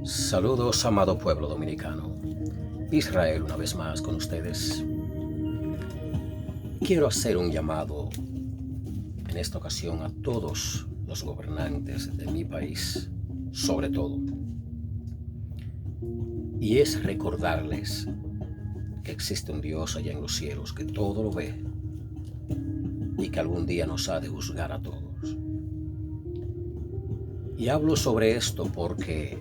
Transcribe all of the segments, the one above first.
Saludos, amado pueblo dominicano. Israel una vez más con ustedes. Quiero hacer un llamado en esta ocasión a todos los gobernantes de mi país, sobre todo. Y es recordarles que existe un Dios allá en los cielos que todo lo ve y que algún día nos ha de juzgar a todos. Y hablo sobre esto porque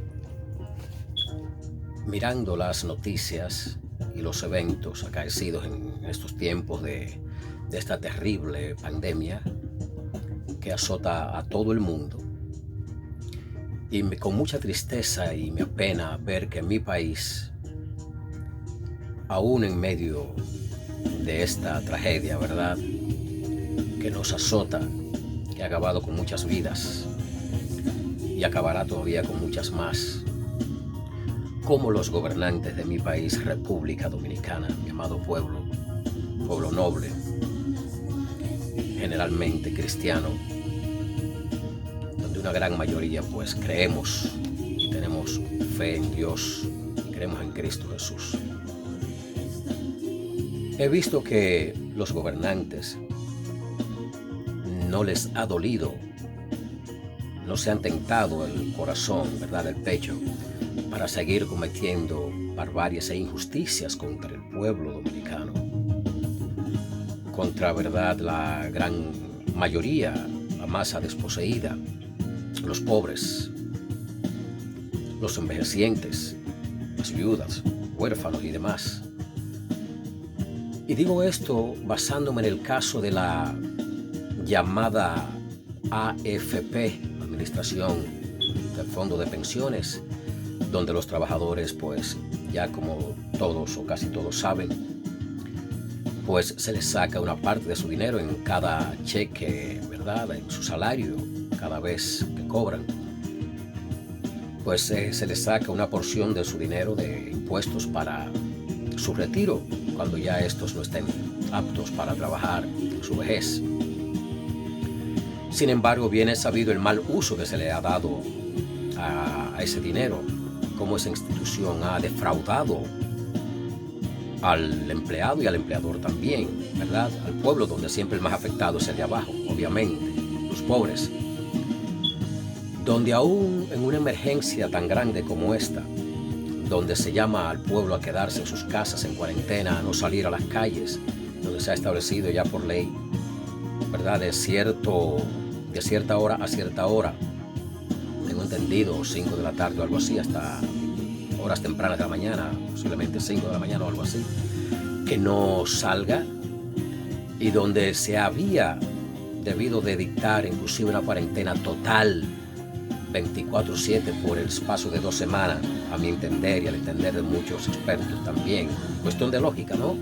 mirando las noticias y los eventos acaecidos en estos tiempos de esta terrible pandemia que azota a todo el mundo, y con mucha tristeza y me apena ver que en mi país, aún en medio de esta tragedia, ¿verdad?, que nos azota, que ha acabado con muchas vidas y acabará todavía con muchas más, como los gobernantes de mi país, República Dominicana, mi amado pueblo noble, generalmente cristiano, donde una gran mayoría pues creemos y tenemos fe en Dios y creemos en Cristo Jesús. He visto que los gobernantes no les ha dolido, no se han tentado el corazón, ¿verdad?, el pecho, para seguir cometiendo barbarias e injusticias contra el pueblo dominicano, contra, ¿verdad?, la gran mayoría, la masa desposeída, los pobres, los envejecientes, las viudas, huérfanos y demás. Y digo esto basándome en el caso de la llamada AFP, Administración del Fondo de Pensiones, donde los trabajadores, pues ya como todos o casi todos saben, pues se les saca una parte de su dinero en cada cheque, ¿verdad?, en su salario, cada vez que cobran, pues se les saca una porción de su dinero de impuestos para su retiro, cuando ya estos no estén aptos para trabajar en su vejez. Sin embargo, bien es sabido el mal uso que se le ha dado a ese dinero, cómo esa institución ha defraudado al empleado y al empleador también, ¿verdad?, al pueblo, donde siempre el más afectado es el de abajo, obviamente, los pobres, donde aún en una emergencia tan grande como esta, donde se llama al pueblo a quedarse en sus casas en cuarentena, a no salir a las calles, donde se ha establecido ya por ley, ¿verdad?, de cierta hora a cierta hora, tengo entendido 5 de la tarde o algo así, hasta horas tempranas de la mañana, posiblemente 5 de la mañana o algo así, que no salga, y donde se había debido de dictar inclusive una cuarentena total 24/7 por el espacio de 2 semanas, a mi entender y al entender de muchos expertos también, cuestión de lógica, ¿no?,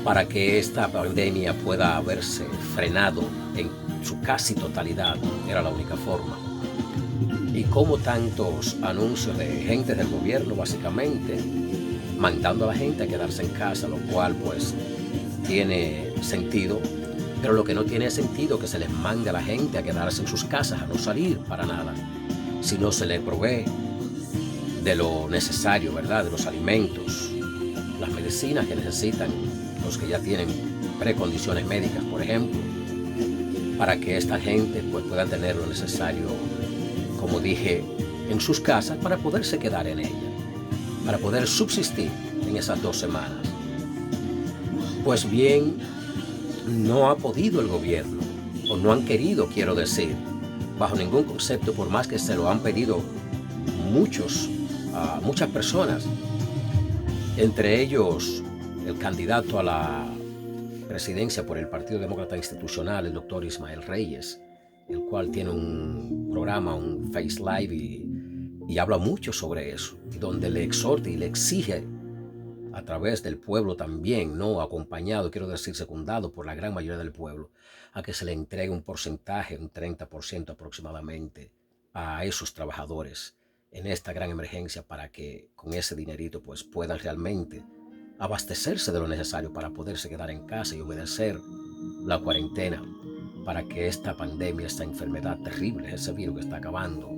para que esta pandemia pueda haberse frenado en su casi totalidad, era la única forma. Y como tantos anuncios de gente del gobierno, básicamente, mandando a la gente a quedarse en casa, lo cual pues tiene sentido, pero lo que no tiene sentido es que se les mande a la gente a quedarse en sus casas, a no salir para nada, si no se les provee de lo necesario, ¿verdad?, de los alimentos, las medicinas que necesitan los que ya tienen precondiciones médicas, por ejemplo, para que esta gente pues pueda tener lo necesario, como dije, en sus casas, para poderse quedar en ellas, para poder subsistir en esas 2 semanas. Pues bien, no ha podido el gobierno, o no han querido, quiero decir, bajo ningún concepto, por más que se lo han pedido muchas personas, entre ellos el candidato a la presidencia por el Partido Demócrata Institucional, el doctor Ismael Reyes, el cual tiene un programa, un Face Live, y habla mucho sobre eso, donde le exhorta y le exige a través del pueblo también, no acompañado, quiero decir secundado por la gran mayoría del pueblo, a que se le entregue un porcentaje, un 30% aproximadamente, a esos trabajadores en esta gran emergencia, para que con ese dinerito pues puedan realmente abastecerse de lo necesario para poderse quedar en casa y obedecer la cuarentena, para que esta pandemia, esta enfermedad terrible, ese virus que está acabando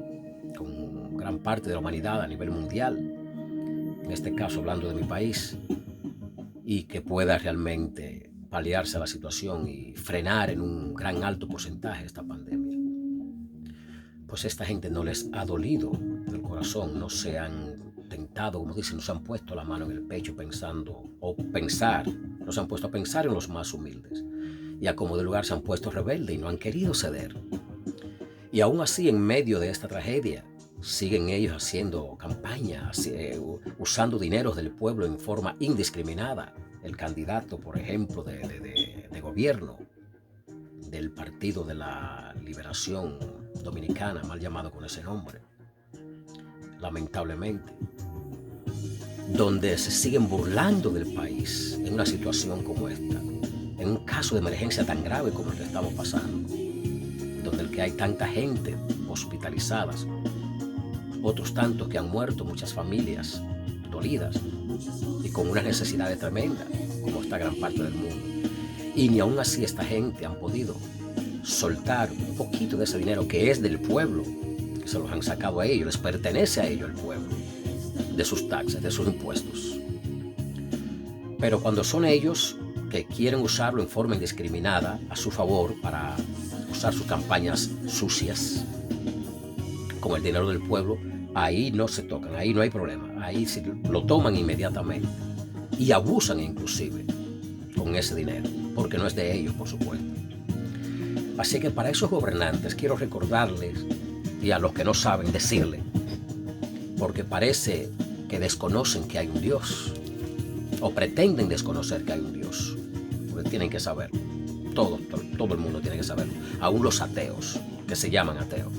con gran gran parte de la humanidad a nivel mundial, en este caso hablando de mi país, y que pueda realmente paliarse la situación y frenar en un gran alto porcentaje esta pandemia. Pues esta gente no les ha dolido del corazón, no se han tentado, como dicen, no se han puesto la mano en el pecho pensando, o pensar, no se han puesto a pensar en los más humildes. Y a como de lugar se han puesto rebeldes y no han querido ceder. Y aún así, en medio de esta tragedia, siguen ellos haciendo campaña, usando dineros del pueblo en forma indiscriminada. El candidato, por ejemplo, de gobierno del Partido de la Liberación Dominicana, mal llamado con ese nombre, lamentablemente, donde se siguen burlando del país en una situación como esta, en un caso de emergencia tan grave como el que estamos pasando, donde el que hay tanta gente hospitalizadas, otros tantos que han muerto, muchas familias dolidas y con unas necesidades tremendas, como esta gran parte del mundo. Y ni aún así esta gente han podido soltar un poquito de ese dinero que es del pueblo, que se los han sacado a ellos, les pertenece a ellos el pueblo, de sus taxes, de sus impuestos. Pero cuando son ellos que quieren usarlo en forma indiscriminada a su favor para usar sus campañas sucias con el dinero del pueblo, ahí no se tocan, ahí no hay problema, ahí sí lo toman inmediatamente y abusan inclusive con ese dinero, porque no es de ellos, por supuesto. Así que para esos gobernantes quiero recordarles, y a los que no saben decirle, porque parece que desconocen que hay un Dios, o pretenden desconocer que hay un Dios, porque tienen que saberlo, todo el mundo tiene que saberlo, aún los ateos, que se llaman ateos,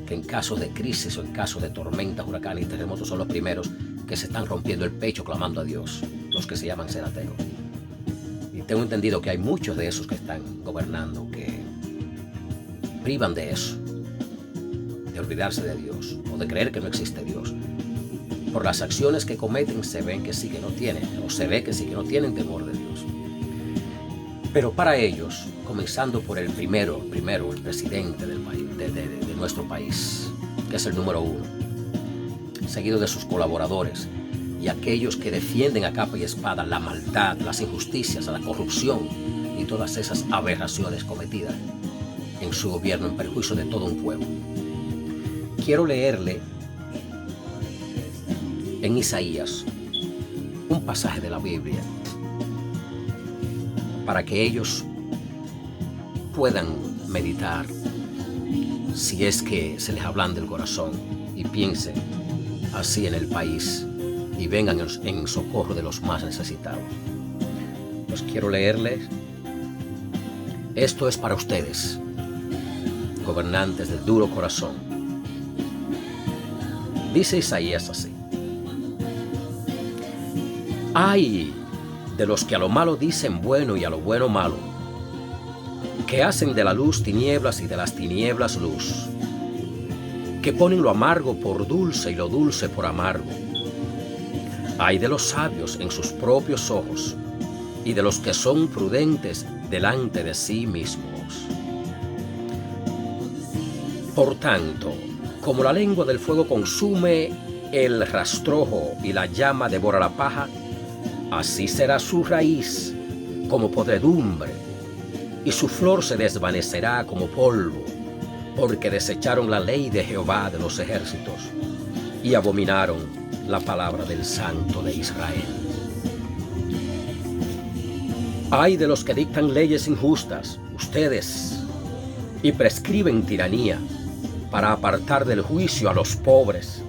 que en casos de crisis o en casos de tormentas, huracanes y terremotos son los primeros que se están rompiendo el pecho clamando a Dios, los que se llaman ser ateos. Y tengo entendido que hay muchos de esos que están gobernando que privan de eso, de olvidarse de Dios o de creer que no existe Dios. Por las acciones que cometen se ven que sí que no tienen, o se ve que sí que no tienen temor de Dios. Pero para ellos, comenzando por el primero, el presidente del país, de nuestro país, que es el número 1, seguido de sus colaboradores y aquellos que defienden a capa y espada la maldad, las injusticias, la corrupción y todas esas aberraciones cometidas en su gobierno en perjuicio de todo un pueblo. Quiero leerle en Isaías un pasaje de la Biblia para que ellos puedan meditar, si es que se les ablanda el corazón, y piensen así en el país y vengan en socorro de los más necesitados. Pues quiero leerles. Esto es para ustedes, gobernantes del duro corazón. Dice Isaías así: ¡ay de los que a lo malo dicen bueno y a lo bueno malo, que hacen de la luz tinieblas y de las tinieblas luz, que ponen lo amargo por dulce y lo dulce por amargo! Ay de los sabios en sus propios ojos y de los que son prudentes delante de sí mismos. Por tanto, como la lengua del fuego consume el rastrojo y la llama devora la paja, así será su raíz como podredumbre, y su flor se desvanecerá como polvo, porque desecharon la ley de Jehová de los ejércitos y abominaron la palabra del Santo de Israel. Ay de los que dictan leyes injustas, ustedes, y prescriben tiranía para apartar del juicio a los pobres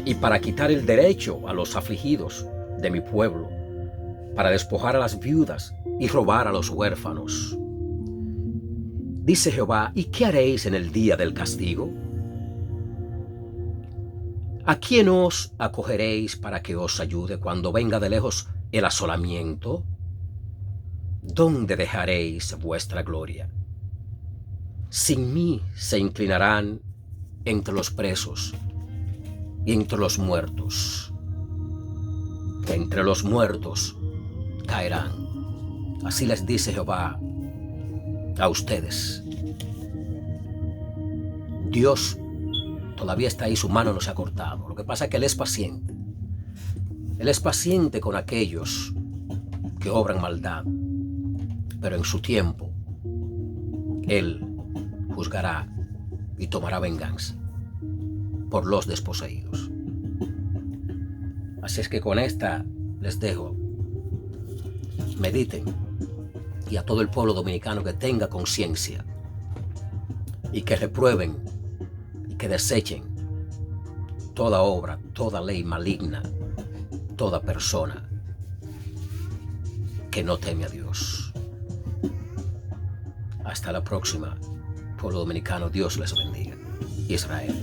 y para quitar el derecho a los afligidos de mi pueblo, para despojar a las viudas y robar a los huérfanos. Dice Jehová: ¿y qué haréis en el día del castigo? ¿A quién os acogeréis para que os ayude cuando venga de lejos el asolamiento? ¿Dónde dejaréis vuestra gloria? Sin mí se inclinarán entre los presos y entre los muertos. Entre los muertos caerán. Así les dice Jehová a ustedes. Dios Todavía está ahí, su mano no se ha cortado. Lo que pasa es que Él es paciente. Él es paciente con aquellos que obran maldad, pero en su tiempo Él juzgará y tomará venganza por los desposeídos. Así es que con esta les dejo. Mediten, y a todo el pueblo dominicano que tenga conciencia y que reprueben y que desechen toda obra, toda ley maligna, toda persona que no teme a Dios. Hasta la próxima, pueblo dominicano. Dios les bendiga. Israel.